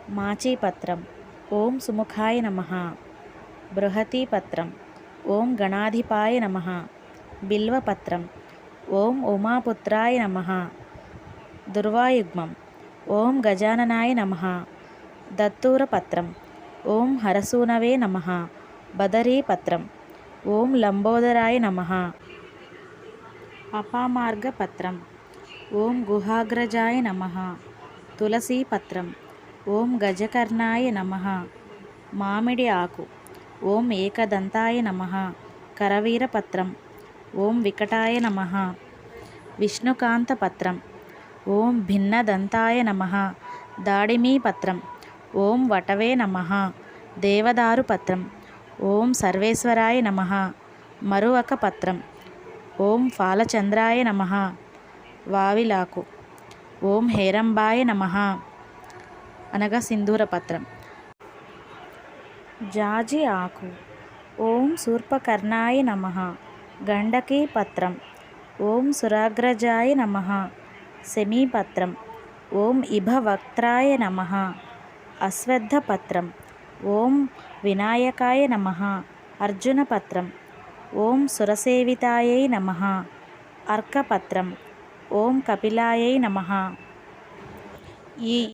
మాచీపత్రం ఓం సుముఖాయ నమః. బృహతీపత్రం ఓం గణాధిపాయ నమః. బిల్వపత్రం ఓం ఉమాపుత్రాయ నమః. దుర్వాయుగ్మం ఓం గజాననాయ నమః. దత్తూరపత్రం ఓం హరసూనవే నమః. బదరీపత్రం ఓం లంబోదరాయ నమః. అపామార్గపత్రం ఓం గుహాగ్రజాయ నమః. తులసీపత్రం ఓం గజకర్ణాయ నమః. మామిడి ఆకు ఓం ఏకదంతాయ నమః. కరవీరపత్రం ఓం వికటాయ నమః. విష్ణుకాంతపత్రం ఓం భిన్నదంతాయ నమః. దాడిమీపత్రం ఓం వటవే నమః. దేవదారుపత్రం ఓం సర్వేశ్వరాయ నమః. మరువకపత్రం ఓం ఫాలచంద్రాయ నమః. వావిలాకు ఓం హేరంబాయ నమః అనగా సింధూరపత్రం. జాజి ఆకు ఓం శూర్పకర్ణాయ నమః. గండకీపత్రం ఓం సురాగ్రజాయ నమః. శమీపత్రం ఓం ఇభవక్త్రాయ నమః. అశ్వత్థపత్రం ఓం వినాయకాయ నమః. అర్జునపత్రం ఓం సురసేవితాయై నమః. అర్కపత్రం ఓం కపిలాయై నమః. ఈ